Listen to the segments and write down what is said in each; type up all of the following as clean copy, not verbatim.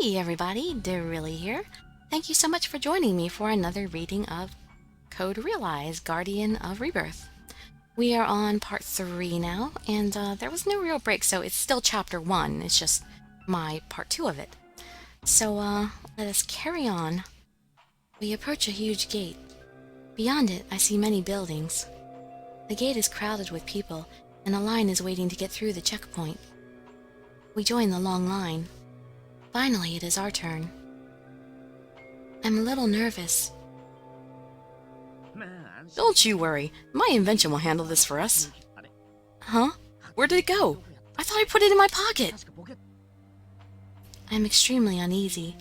Hey everybody, Dirili here. Thank you so much for joining me for another reading of Code Realize, Guardian of Rebirth. We are on part 3 now, and there was no real break, so it's still chapter 1. It's just my part 2 of it. So let us carry on. We approach a huge gate. Beyond it, I see many buildings. The gate is crowded with people, and a line is waiting to get through the checkpoint. We join the long line. Finally, it is our turn. I'm a little nervous. Don't you worry. My invention will handle this for us. Huh? Where did it go? I thought I put it in my pocket. I'm extremely uneasy.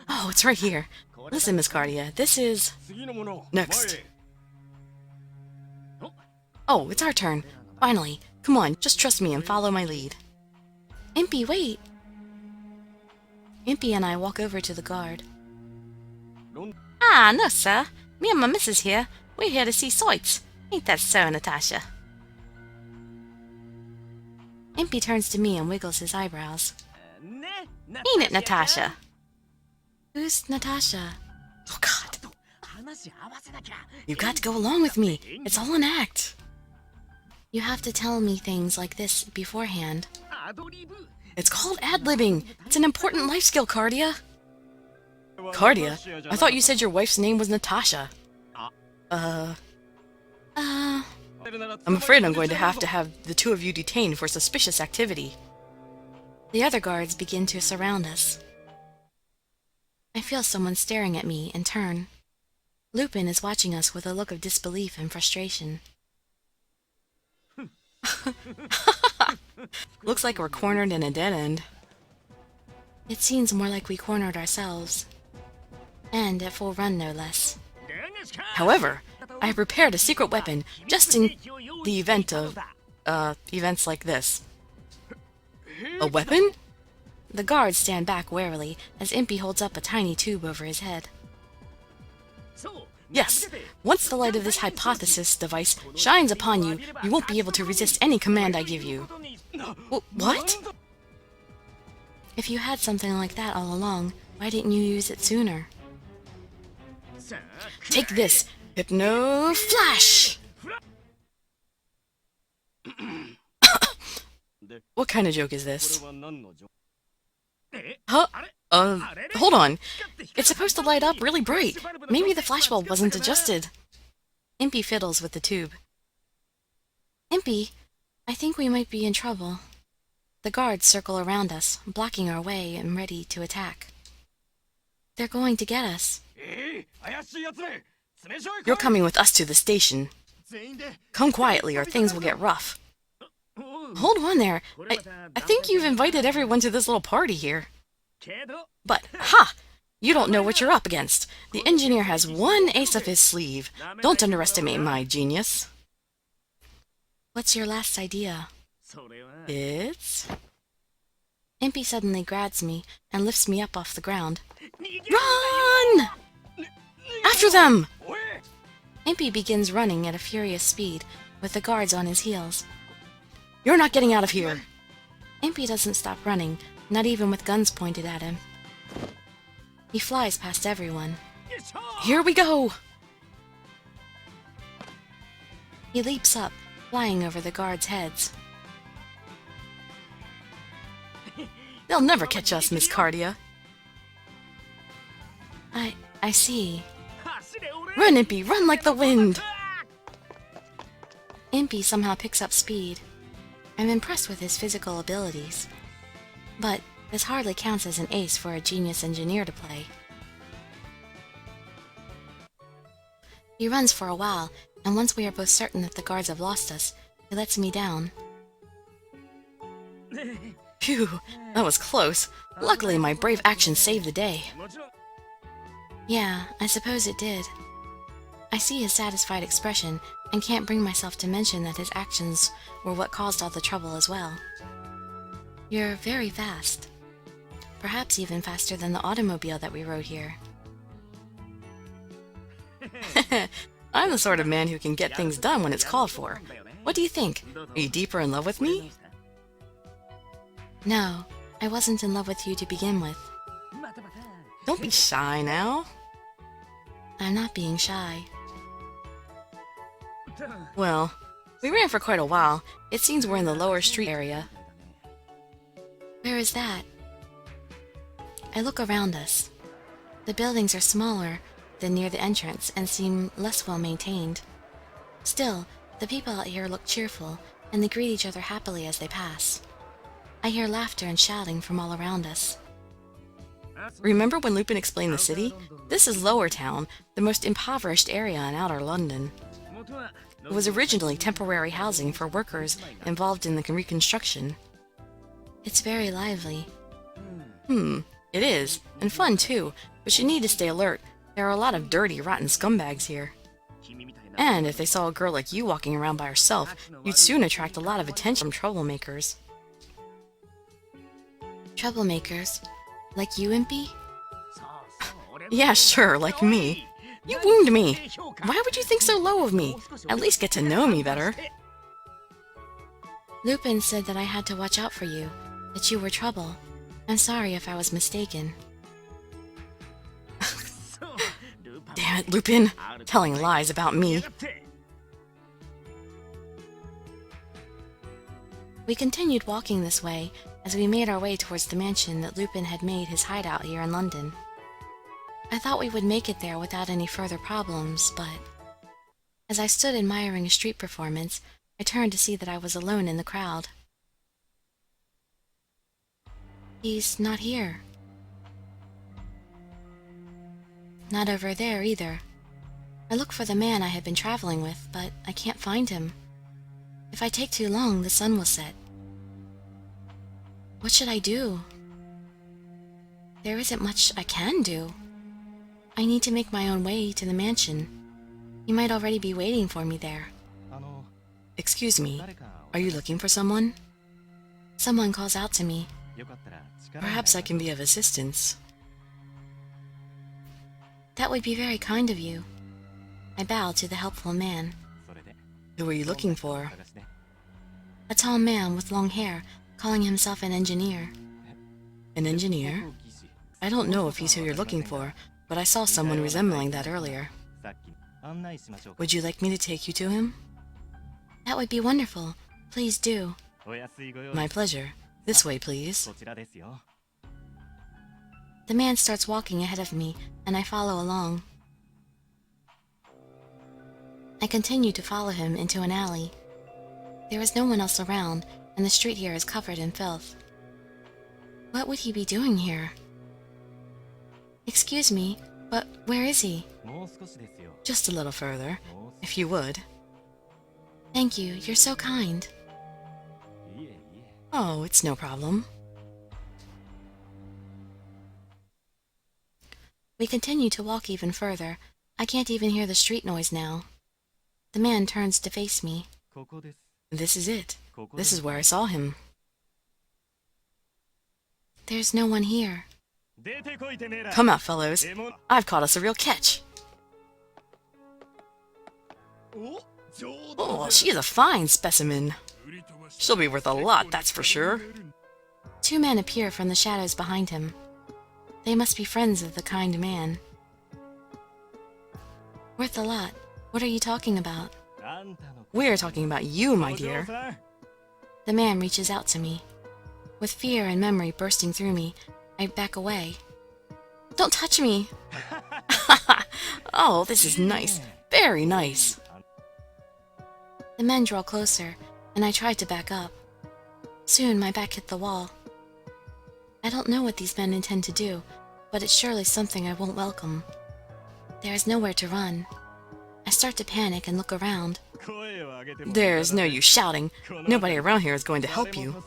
Oh, it's right here. Listen, Miss Cardia, this is... Next. Oh, it's our turn. Finally. Come on, just trust me and follow my lead. Impy, wait! Impy and I walk over to the guard. Ah, no, sir. Me and my missus here. We're here to see sights. Ain't that so, Natasha? Impy turns to me and wiggles his eyebrows. Ain't it, Natasha? Who's Natasha? Oh, God. You got to go along with me. It's all an act. You have to tell me things like this beforehand. It's called ad-libbing. It's an important life skill, Cardia. Cardia? I thought you said your wife's name was Natasha. I'm afraid I'm going to have the two of you detained for suspicious activity. The other guards begin to surround us. I feel someone staring at me and turn. Lupin is watching us with a look of disbelief and frustration. Looks like we're cornered in a dead end. It seems more like we cornered ourselves. And at full run, no less. However, I have prepared a secret weapon just in the event of, events like this. A weapon? The guards stand back warily as Impy holds up a tiny tube over his head. Yes, once the light of this hypothesis device shines upon you, you won't be able to resist any command I give you. What? If you had something like that all along, why didn't you use it sooner? Take this, Hypno Flash! What kind of joke is this? Huh? Hold on. It's supposed to light up really bright. Maybe the flashbulb wasn't adjusted. Impy fiddles with the tube. Impy, I think we might be in trouble. The guards circle around us, blocking our way and ready to attack. They're going to get us. You're coming with us to the station. Come quietly or things will get rough. Hold on there. I think you've invited everyone to this little party here. But, ha! You don't know what you're up against. The engineer has one ace up his sleeve. Don't underestimate my genius. What's your last idea? It's... Impy suddenly grabs me and lifts me up off the ground. Run! After them! Impy begins running at a furious speed, with the guards on his heels. You're not getting out of here! Impy doesn't stop running, not even with guns pointed at him. He flies past everyone. Here we go! He leaps up, flying over the guards' heads. They'll never catch us, Miss Cardia. I see. Run, Impy, run like the wind! Impy somehow picks up speed. I'm impressed with his physical abilities. But this hardly counts as an ace for a genius engineer to play. He runs for a while, and once we are both certain that the guards have lost us, he lets me down. Phew, that was close. Luckily, my brave action saved the day. Yeah, I suppose it did. I see his satisfied expression and can't bring myself to mention that his actions were what caused all the trouble as well. You're very fast. Perhaps even faster than the automobile that we rode here. I'm the sort of man who can get things done when it's called for. What do you think? Are you deeper in love with me? No, I wasn't in love with you to begin with. Don't be shy now. I'm not being shy. Well, we ran for quite a while. It seems we're in the lower street area. Where is that? I look around us. The buildings are smaller than near the entrance and seem less well maintained. Still, the people out here look cheerful, and they greet each other happily as they pass. I hear laughter and shouting from all around us. Remember when Lupin explained the city? This is Lower Town, the most impoverished area in outer London. It was originally temporary housing for workers involved in the reconstruction. It's very lively. It is, and fun too, but you need to stay alert. There are a lot of dirty, rotten scumbags here. And if they saw a girl like you walking around by herself, you'd soon attract a lot of attention from troublemakers. Troublemakers? Like you, Impy? Yeah, sure, like me. You wound me. Why would you think so low of me? At least get to know me better. Lupin said that I had to watch out for you, that you were trouble. I'm sorry if I was mistaken. Damn it, Lupin. Telling lies about me. We continued walking this way as we made our way towards the mansion that Lupin had made his hideout here in London. I thought we would make it there without any further problems, but as I stood admiring a street performance, I turned to see that I was alone in the crowd. He's not here. Not over there either. I look for the man I have been traveling with, but I can't find him. If I take too long, the sun will set. What should I do? There isn't much I can do. I need to make my own way to the mansion. He might already be waiting for me there. Excuse me, are you looking for someone? Someone calls out to me. Perhaps I can be of assistance. That would be very kind of you. I bowed to the helpful man. Who are you looking for? A tall man with long hair, calling himself an engineer. An engineer? I don't know if he's who you're looking for, but I saw someone resembling that earlier. Would you like me to take you to him? That would be wonderful. Please do. My pleasure. This way, please. The man starts walking ahead of me, and I follow along. I continue to follow him into an alley. There is no one else around, and the street here is covered in filth. What would he be doing here? Excuse me, but where is he? Just a little further, if you would. Thank you, you're so kind. Oh, it's no problem. We continue to walk even further. I can't even hear the street noise now. The man turns to face me. This is it. This is where I saw him. There's no one here. Come out, fellows. I've caught us a real catch. Oh, she is a fine specimen. She'll be worth a lot, that's for sure. Two men appear from the shadows behind him. They must be friends of the kind man. Worth a lot. What are you talking about? We're talking about you, my dear. The man reaches out to me. With fear and memory bursting through me, I back away. Don't touch me! Oh, this is nice. Very nice. The men draw closer, and I try to back up. Soon my back hit the wall. I don't know what these men intend to do, but it's surely something I won't welcome. There is nowhere to run. I start to panic and look around. There's no use shouting. Nobody around here is going to help you.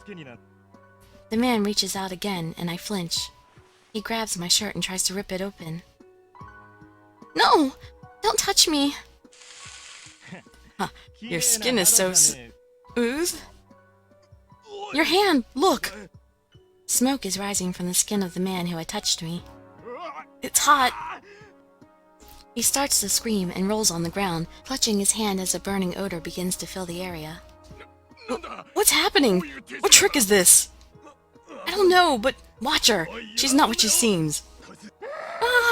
The man reaches out again, and I flinch. He grabs my shirt and tries to rip it open. No! Don't touch me! Huh, your skin is so smooth. Your hand! Look! Smoke is rising from the skin of the man who had touched me. It's hot! He starts to scream and rolls on the ground, clutching his hand as a burning odor begins to fill the area. What's happening? What trick is this? I don't know, but watch her. She's not what she seems.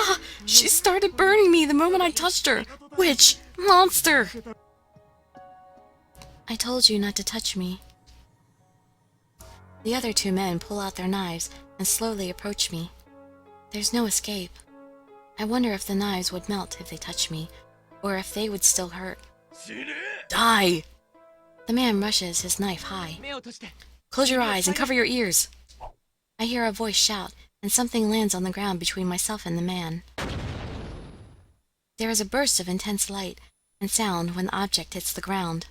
Ah! She started burning me the moment I touched her! Witch! Monster! I told you not to touch me. The other two men pull out their knives and slowly approach me. There's no escape. I wonder if the knives would melt if they touched me, or if they would still hurt. Die! The man rushes his knife high. Close your eyes and cover your ears! I hear a voice shout, and something lands on the ground between myself and the man. There is a burst of intense light and sound when the object hits the ground.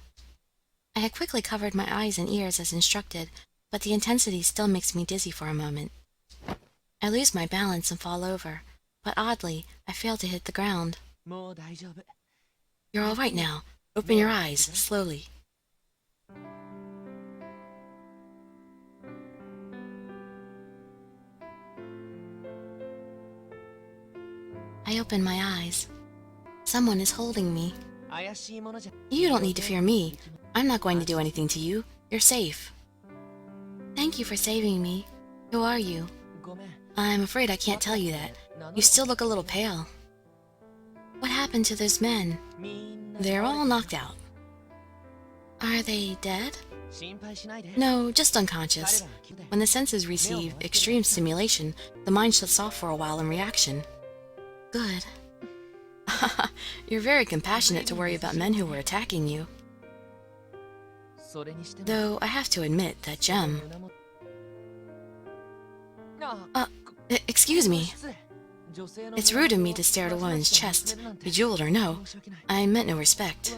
I had quickly covered my eyes and ears as instructed, but the intensity still makes me dizzy for a moment. I lose my balance and fall over, but oddly, I fail to hit the ground. You're all right now. Open your eyes, slowly. I open my eyes. Someone is holding me. You don't need to fear me. I'm not going to do anything to you. You're safe. Thank you for saving me. Who are you? I'm afraid I can't tell you that. You still look a little pale. What happened to those men? They're all knocked out. Are they dead? No, just unconscious. When the senses receive extreme stimulation, the mind shuts off for a while in reaction. Good. You're very compassionate to worry about men who were attacking you. Though I have to admit, that gem... excuse me. It's rude of me to stare at a woman's chest, bejeweled or no. I meant no respect.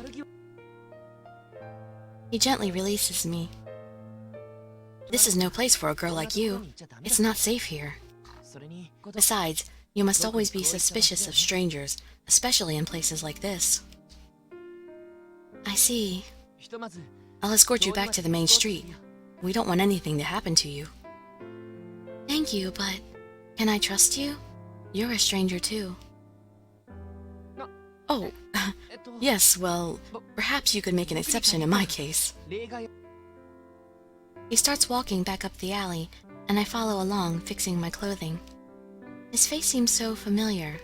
He gently releases me. This is no place for a girl like you. It's not safe here. Besides, you must always be suspicious of strangers, especially in places like this. I see. I'll escort you back to the main street. We don't want anything to happen to you. Thank you, but can I trust you? You're a stranger too. Oh, yes, well, perhaps you could make an exception in my case. He starts walking back up the alley, and I follow along, fixing my clothing. His face seems so familiar.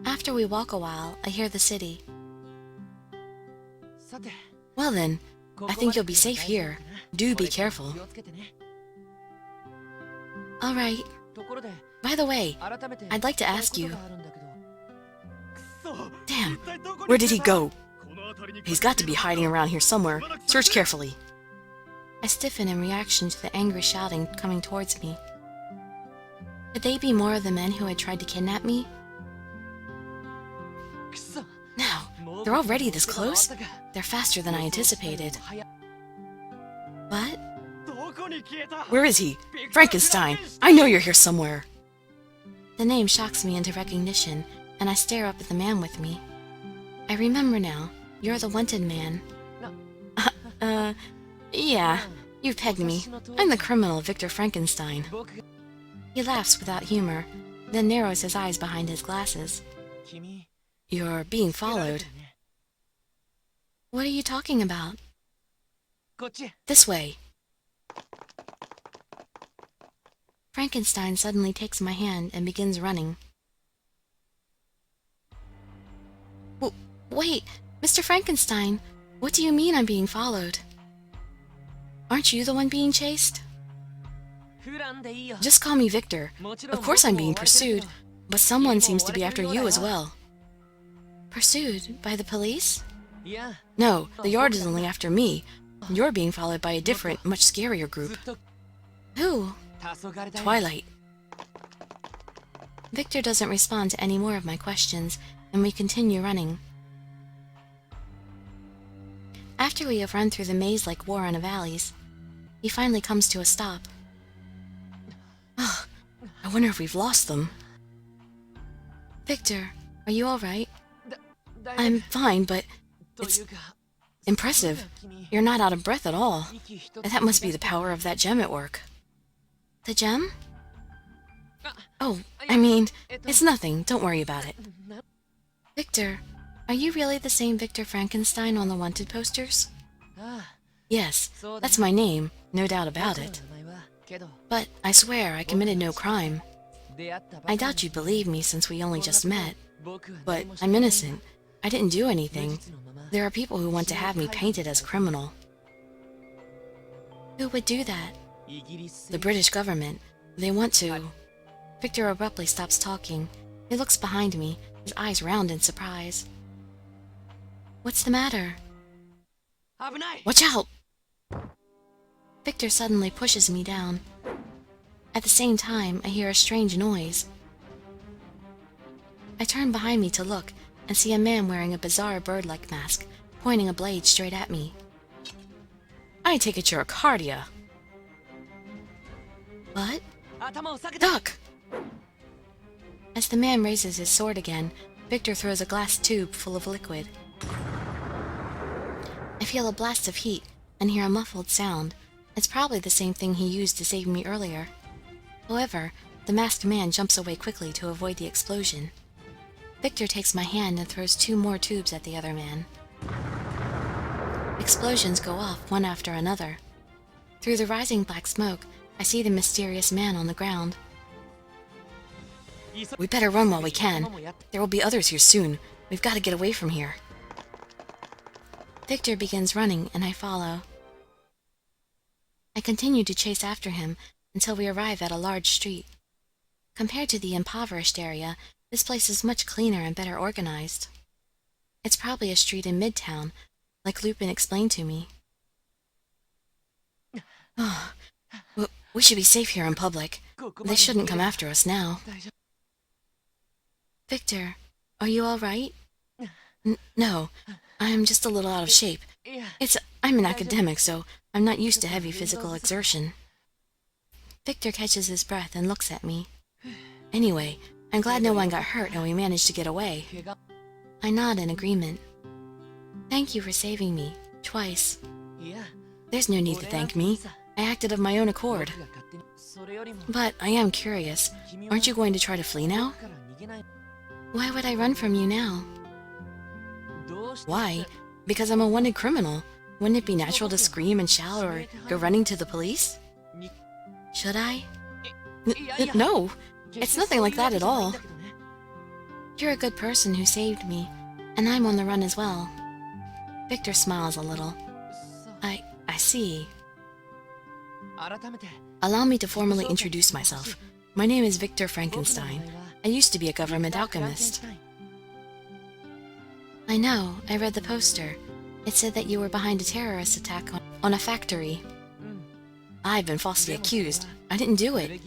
After we walk a while, I hear the city. Well then, I think you'll be safe here. Do be careful. All right. By the way, I'd like to ask you... Damn, where did he go? He's got to be hiding around here somewhere. Search carefully. I stiffen in reaction to the angry shouting coming towards me. Could they be more of the men who had tried to kidnap me? Now, they're already this close? They're faster than I anticipated. What? Where is he? Frankenstein! I know you're here somewhere! The name shocks me into recognition, and I stare up at the man with me. I remember now. You're the wanted man. Yeah. You've pegged me. I'm the criminal, Victor Frankenstein. He laughs without humor, then narrows his eyes behind his glasses. You're being followed. What are you talking about? This way. Frankenstein suddenly takes my hand and begins running. Wait, Mr. Frankenstein, what do you mean I'm being followed? Aren't you the one being chased? Just call me Victor. Of course I'm being pursued, but someone seems to be after you as well. Pursued by the police? No, the yard is only after me. You're being followed by a different, much scarier group. Who? Twilight. Victor doesn't respond to any more of my questions, and we continue running. After we have run through the maze-like warren of alleys, he finally comes to a stop. I wonder if we've lost them. Victor, are you all right? I'm fine, but it's impressive. You're not out of breath at all. That must be the power of that gem at work. The gem? Oh, I mean, it's nothing. Don't worry about it. Victor, are you really the same Victor Frankenstein on the wanted posters? Yes, that's my name, no doubt about it. But I swear I committed no crime. I doubt you'd believe me since we only just met. But I'm innocent. I didn't do anything. There are people who want to have me painted as a criminal. Who would do that? The British government. They want to. Victor abruptly stops talking. He looks behind me, his eyes round in surprise. What's the matter? Watch out! Victor suddenly pushes me down. At the same time, I hear a strange noise. I turn behind me to look and see a man wearing a bizarre bird-like mask, pointing a blade straight at me. I take it you're a Cardia. What? Duck! As the man raises his sword again, Victor throws a glass tube full of liquid. I feel a blast of heat and hear a muffled sound. It's probably the same thing he used to save me earlier. However, the masked man jumps away quickly to avoid the explosion. Victor takes my hand and throws 2 more tubes at the other man. Explosions go off one after another. Through the rising black smoke, I see the mysterious man on the ground. We better run while we can. There will be others here soon. We've got to get away from here. Victor begins running, and I follow. I continue to chase after him until we arrive at a large street. Compared to the impoverished area, this place is much cleaner and better organized. It's probably a street in Midtown, like Lupin explained to me. Oh, we should be safe here in public. They shouldn't come after us now. Victor, are you all right? No, I'm just a little out of shape. I'm an academic, so I'm not used to heavy physical exertion. Victor catches his breath and looks at me. Anyway, I'm glad no one got hurt and we managed to get away. I nod in agreement. Thank you for saving me, twice. There's no need to thank me. I acted of my own accord. But I am curious. Aren't you going to try to flee now? Why would I run from you now? Why? Because I'm a wanted criminal. Wouldn't it be natural to scream and shout or go running to the police? Should I? No, it's nothing like that at all. You're a good person who saved me, and I'm on the run as well. Victor smiles a little. I see. Allow me to formally introduce myself. My name is Victor Frankenstein. I used to be a government alchemist. I know, I read the poster. It said that you were behind a terrorist attack on a factory. I've been falsely accused. I didn't do it.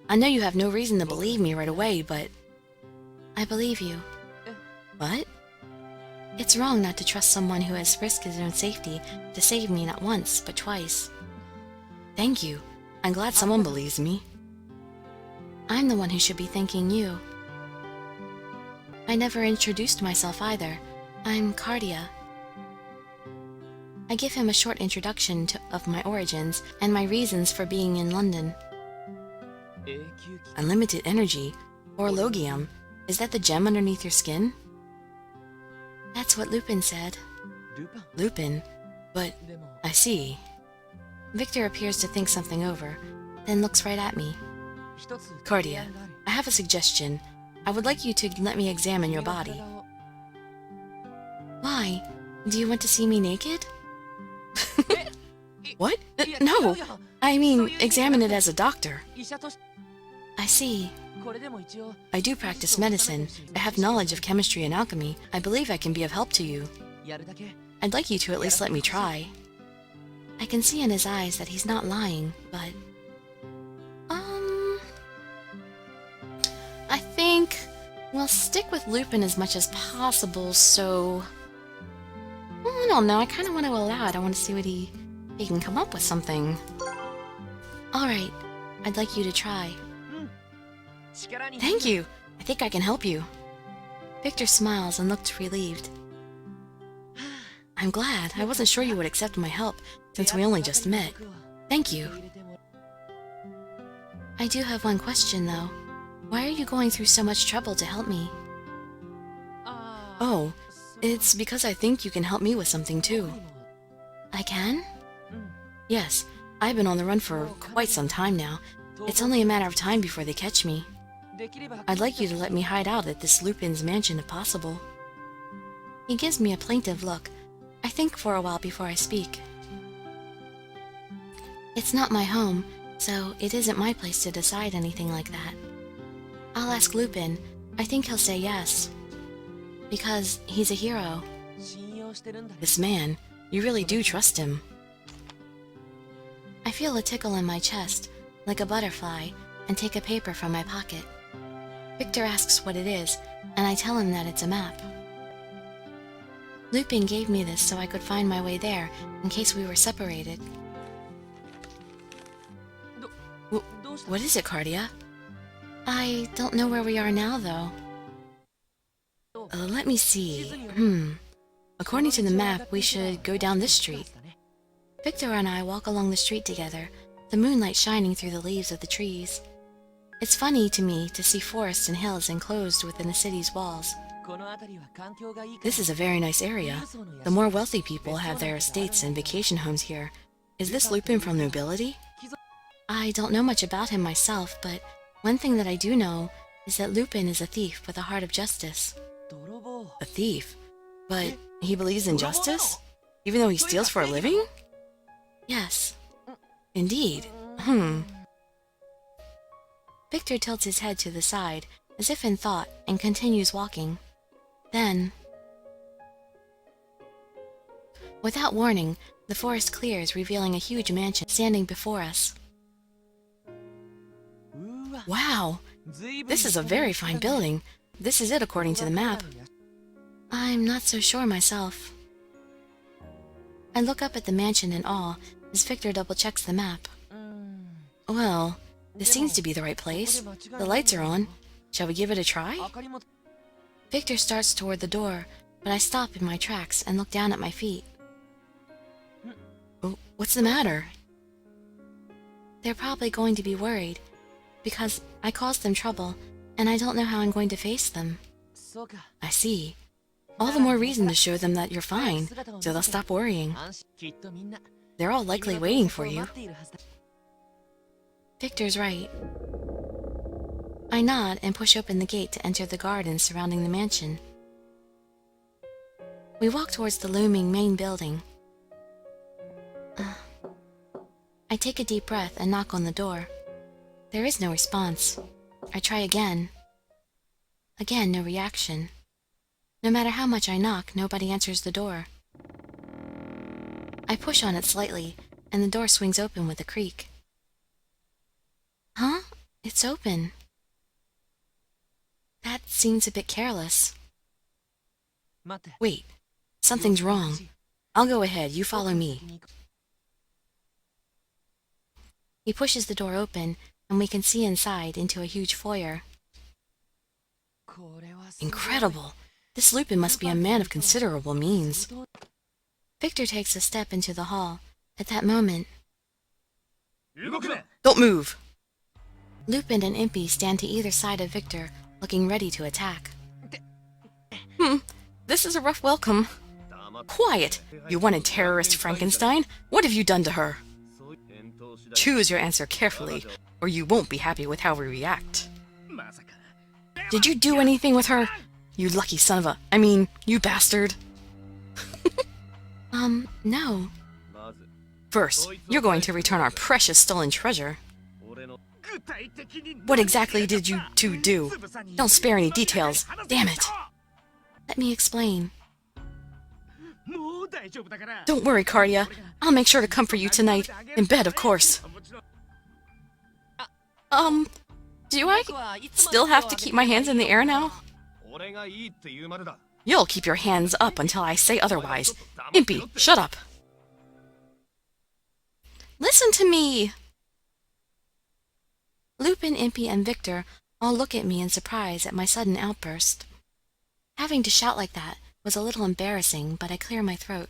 I know you have no reason to believe me right away, but... I believe you. What? It's wrong not to trust someone who has risked his own safety to save me not once, but twice. Thank you. I'm glad someone believes me. I'm the one who should be thanking you. I never introduced myself either. I'm Cardia. I give him a short introduction of my origins and my reasons for being in London. Unlimited energy, or logium. Is that the gem underneath your skin? That's what Lupin said. Lupin? But I see. Victor appears to think something over, then looks right at me. Cardia, I have a suggestion. I would like you to let me examine your body. Why? Do you want to see me naked? What? No! I mean, examine it as a doctor. I see. I do practice medicine. I have knowledge of chemistry and alchemy. I believe I can be of help to you. I'd like you to at least let me try. I can see in his eyes that he's not lying, but... I think we'll stick with Lupin as much as possible, so... Well, I don't know, I kind of want to allow it. I want to see what he can come up with something. Alright, I'd like you to try. Thank you! I think I can help you. Victor smiles and looked relieved. I'm glad. I wasn't sure you would accept my help, since we only just met. Thank you. I do have one question, though. Why are you going through so much trouble to help me? Oh, it's because I think you can help me with something too. I can? Yes, I've been on the run for quite some time now. It's only a matter of time before they catch me. I'd like you to let me hide out at this Lupin's mansion if possible. He gives me a plaintive look. I think for a while before I speak. It's not my home, so it isn't my place to decide anything like that. I'll ask Lupin. I think he'll say yes. Because he's a hero. This man, you really do trust him. I feel a tickle in my chest, like a butterfly, and take a paper from my pocket. Victor asks what it is, and I tell him that it's a map. Lupin gave me this so I could find my way there, in case we were separated. What is it, Cardia? I don't know where we are now, though. Let me see. According to the map, we should go down this street. Victor and I walk along the street together, the moonlight shining through the leaves of the trees. It's funny to me to see forests and hills enclosed within the city's walls. This is a very nice area. The more wealthy people have their estates and vacation homes here. Is this Lupin from nobility? I don't know much about him myself, but one thing that I do know is that Lupin is a thief with a heart of justice. A thief? But he believes in justice? Even though he steals for a living? Yes. Indeed. Victor tilts his head to the side, as if in thought, and continues walking. Then, without warning, the forest clears, revealing a huge mansion standing before us. Wow! This is a very fine building. This is it according to the map. I'm not so sure myself. I look up at the mansion in awe as Victor double-checks the map. Well, this seems to be the right place. The lights are on. Shall we give it a try? Victor starts toward the door, but I stop in my tracks and look down at my feet. Oh, what's the matter? They're probably going to be worried, because I caused them trouble, and I don't know how I'm going to face them. I see. All the more reason to show them that you're fine, so they'll stop worrying. They're all likely waiting for you. Victor's right. I nod and push open the gate to enter the garden surrounding the mansion. We walk towards the looming main building. I take a deep breath and knock on the door. There is no response. I try again. Again, no reaction. No matter how much I knock, nobody answers the door. I push on it slightly, and the door swings open with a creak. Huh? It's open. That seems a bit careless. Wait, something's wrong. I'll go ahead, you follow me. He pushes the door open, and we can see inside into a huge foyer. Incredible! This Lupin must be a man of considerable means. Victor takes a step into the hall. At that moment, Don't move! Lupin and Impy stand to either side of Victor, looking ready to attack. This is a rough welcome. Quiet! You wanted terrorist Frankenstein? What have you done to her? Choose your answer carefully, or you won't be happy with how we react. Did you do anything with her? You lucky son of a... you bastard. No. First, you're going to return our precious stolen treasure. What exactly did you two do? Don't spare any details. Damn it. Let me explain. Don't worry, Cardia. I'll make sure to comfort you tonight. In bed, of course. Do I still have to keep my hands in the air now? You'll keep your hands up until I say otherwise. Impy, shut up. Listen to me! Lupin, Impy, and Victor all look at me in surprise at my sudden outburst. Having to shout like that was a little embarrassing, but I clear my throat.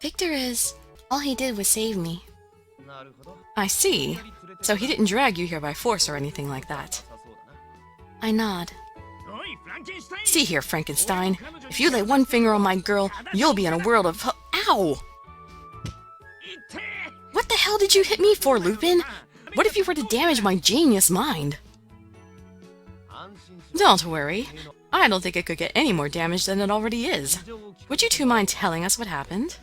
Victor is... all he did was save me. I see. So he didn't drag you here by force or anything like that. I nod. See here, Frankenstein. If you lay one finger on my girl, you'll be in a world of... Ow! What the hell did you hit me for, Lupin? What if you were to damage my genius mind? Don't worry. I don't think it could get any more damage than it already is. Would you two mind telling us what happened?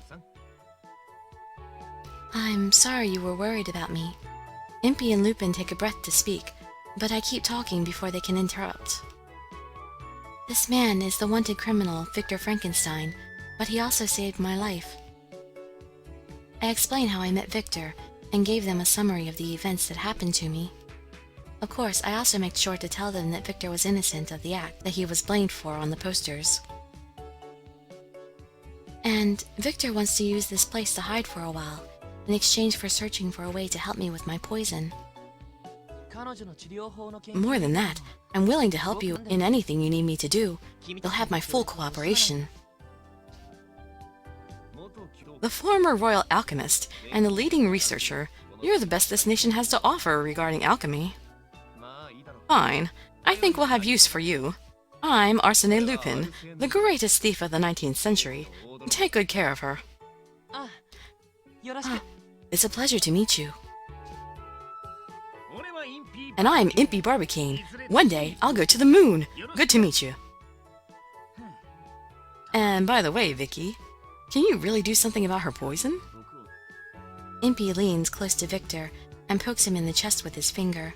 I'm sorry you were worried about me. Impy and Lupin take a breath to speak, but I keep talking before they can interrupt. This man is the wanted criminal, Victor Frankenstein, but he also saved my life. I explain how I met Victor, and gave them a summary of the events that happened to me. Of course, I also make sure to tell them that Victor was innocent of the act that he was blamed for on the posters. And Victor wants to use this place to hide for a while, in exchange for searching for a way to help me with my poison. More than that, I'm willing to help you in anything you need me to do. You'll have my full cooperation. The former royal alchemist and a leading researcher, you're the best this nation has to offer regarding alchemy. Fine. I think we'll have use for you. I'm Arsène Lupin, the greatest thief of the 19th century. Take good care of her. It's a pleasure to meet you. And I'm Impy Barbicane. One day, I'll go to the moon. Good to meet you. And by the way, Vicky, can you really do something about her poison? Impy leans close to Victor and pokes him in the chest with his finger.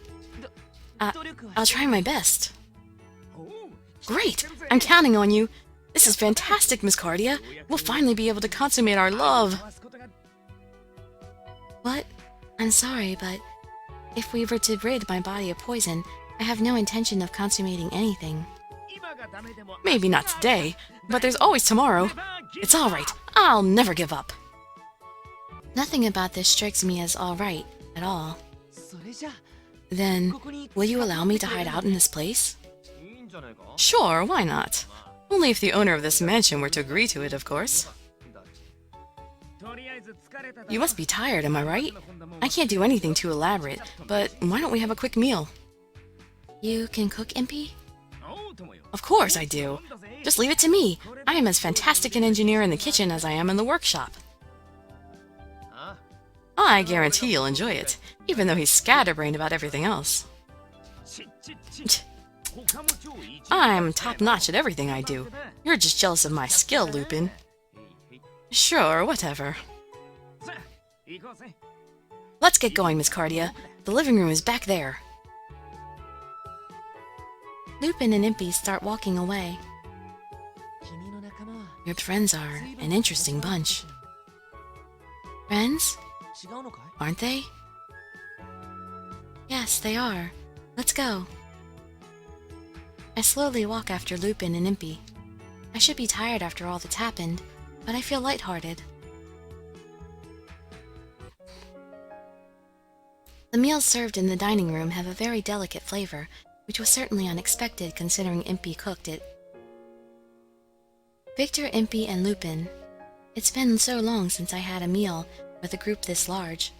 I'll try my best. Great! I'm counting on you. This is fantastic, Miss Cardia. We'll finally be able to consummate our love. What? I'm sorry, but if we were to rid my body of poison, I have no intention of consummating anything. Maybe not today, but there's always tomorrow. It's all right. I'll never give up. Nothing about this strikes me as all right at all. Then, will you allow me to hide out in this place? Sure, why not? Only if the owner of this mansion were to agree to it, of course. You must be tired, am I right? I can't do anything too elaborate, but why don't we have a quick meal? You can cook, Impy? Of course I do. Just leave it to me. I am as fantastic an engineer in the kitchen as I am in the workshop. I guarantee you'll enjoy it, even though he's scatterbrained about everything else. I'm top-notch at everything I do. You're just jealous of my skill, Lupin. Sure, whatever. Let's get going, Miss Cardia. The living room is back there. Lupin and Impy start walking away. Your friends are an interesting bunch. Friends? Aren't they? Yes, they are. Let's go. I slowly walk after Lupin and Impy. I should be tired after all that's happened, but I feel lighthearted. The meals served in the dining room have a very delicate flavor, which was certainly unexpected considering Impy cooked it. Victor, Impy, and Lupin. It's been so long since I had a meal with a group this large.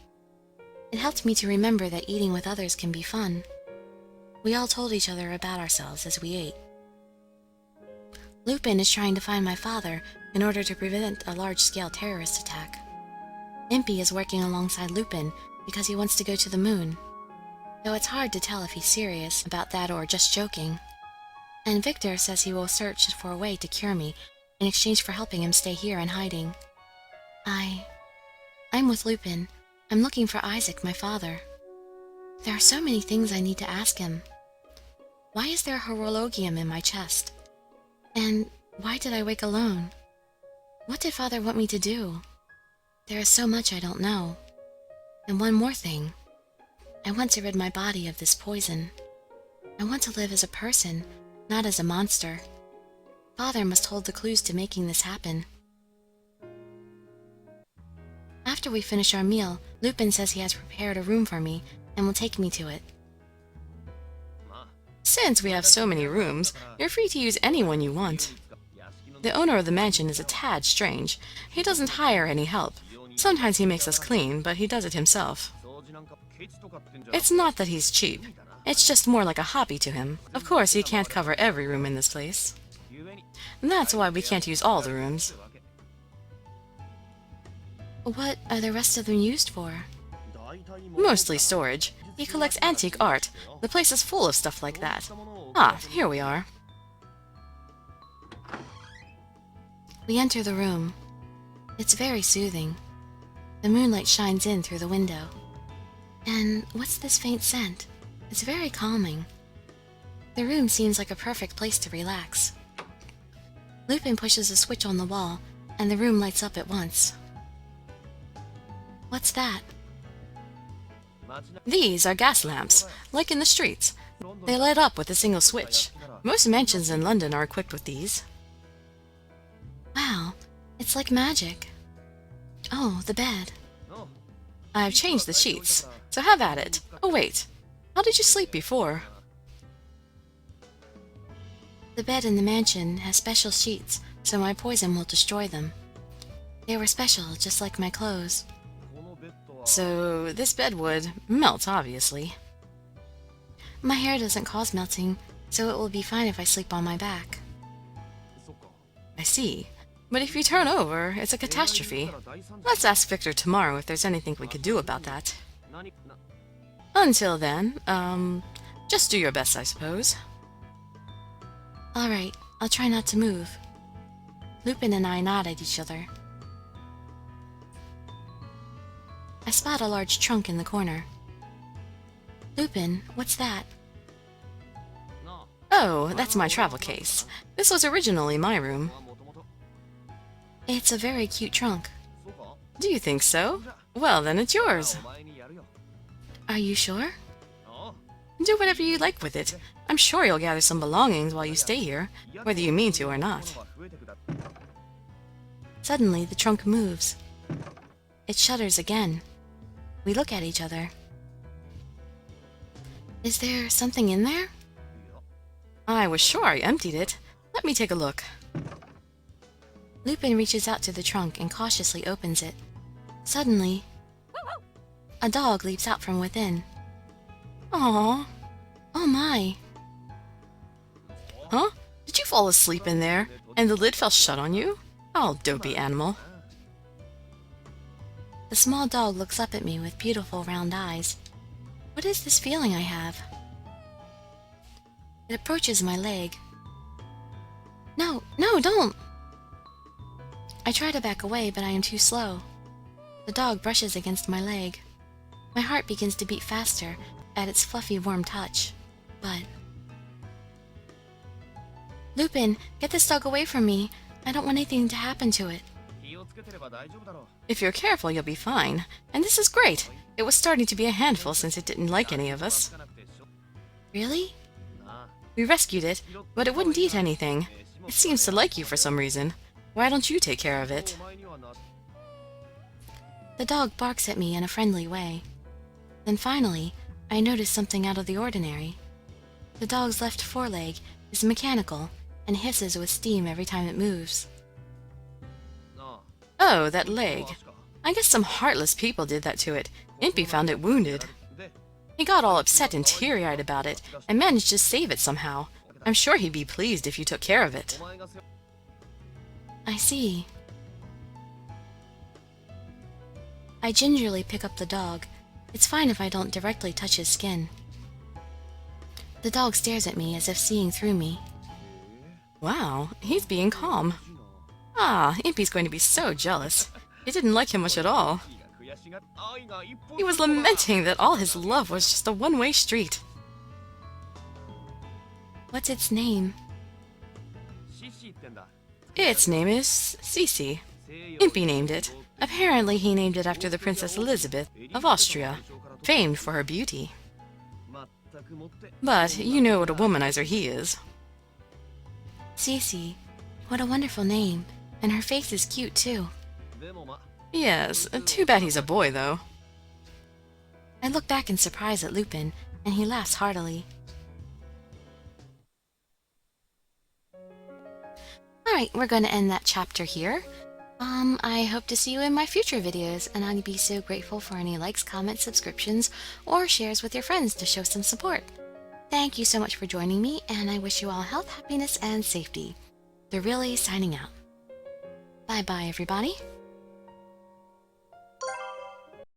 It helped me to remember that eating with others can be fun. We all told each other about ourselves as we ate. Lupin is trying to find my father in order to prevent a large-scale terrorist attack. Impy is working alongside Lupin because he wants to go to the moon, though it's hard to tell if he's serious about that or just joking. And Victor says he will search for a way to cure me in exchange for helping him stay here in hiding. I'm with Lupin. I'm looking for Isaac, my father. There are so many things I need to ask him. Why is there a horologium in my chest? And why did I wake alone? What did Father want me to do? There is so much I don't know. And one more thing. I want to rid my body of this poison. I want to live as a person, not as a monster. Father must hold the clues to making this happen. After we finish our meal, Lupin says he has prepared a room for me and will take me to it. Since we have so many rooms, you're free to use any one you want. The owner of the mansion is a tad strange. He doesn't hire any help. Sometimes he makes us clean, but he does it himself. It's not that he's cheap. It's just more like a hobby to him. Of course, he can't cover every room in this place. And that's why we can't use all the rooms. What are the rest of them used for? Mostly storage. He collects antique art. The place is full of stuff like that. Ah, here we are. We enter the room. It's very soothing. The moonlight shines in through the window. And what's this faint scent? It's very calming. The room seems like a perfect place to relax. Lupin pushes a switch on the wall, and the room lights up at once. What's that? These are gas lamps, like in the streets. They light up with a single switch. Most mansions in London are equipped with these. Wow, it's like magic. Oh, the bed. I've changed the sheets, so have at it. Oh wait, how did you sleep before? The bed in the mansion has special sheets, so my poison will destroy them. They were special, just like my clothes. So this bed would melt, obviously. My hair doesn't cause melting, so it will be fine if I sleep on my back. I see. But if you turn over, it's a catastrophe. Let's ask Victor tomorrow if there's anything we could do about that. Until then, just do your best, I suppose. Alright, I'll try not to move. Lupin and I nod at each other. I spot a large trunk in the corner. Lupin, what's that? Oh, that's my travel case. This was originally my room. It's a very cute trunk. Do you think so? Well, then it's yours. Are you sure? Do whatever you like with it. I'm sure you'll gather some belongings while you stay here, whether you mean to or not. Suddenly, the trunk moves. It shudders again. We look at each other. Is there something in there? I was sure I emptied it. Let me take a look. Lupin reaches out to the trunk and cautiously opens it. Suddenly, a dog leaps out from within. Aww. Oh my! Huh? Did you fall asleep in there, and the lid fell shut on you? Oh, dopey animal. The small dog looks up at me with beautiful round eyes. What is this feeling I have? It approaches my leg. No, no, don't! I try to back away, but I am too slow. The dog brushes against my leg. My heart begins to beat faster at its fluffy, warm touch. But... Lupin, get this dog away from me. I don't want anything to happen to it. If you're careful, you'll be fine. And this is great. It was starting to be a handful since it didn't like any of us. Really? We rescued it, but it wouldn't eat anything. It seems to like you for some reason. Why don't you take care of it? The dog barks at me in a friendly way. Then finally, I notice something out of the ordinary. The dog's left foreleg is mechanical and hisses with steam every time it moves. Oh, that leg. I guess some heartless people did that to it. Impy found it wounded. He got all upset and teary-eyed about it, and managed to save it somehow. I'm sure he'd be pleased if you took care of it. I see. I gingerly pick up the dog. It's fine if I don't directly touch his skin. The dog stares at me as if seeing through me. Wow, he's being calm. Ah, Impy's going to be so jealous. He didn't like him much at all. He was lamenting that all his love was just a one-way street. What's its name? Its name is Cece. Impy named it. Apparently he named it after the Princess Elizabeth of Austria, famed for her beauty. But you know what a womanizer he is. Cece. What a wonderful name. And her face is cute, too. Yes, too bad he's a boy, though. I look back in surprise at Lupin, and he laughs heartily. Alright, we're going to end that chapter here. I hope to see you in my future videos, and I'd be so grateful for any likes, comments, subscriptions, or shares with your friends to show some support. Thank you so much for joining me, and I wish you all health, happiness, and safety. Dirili signing out. Bye-bye, everybody.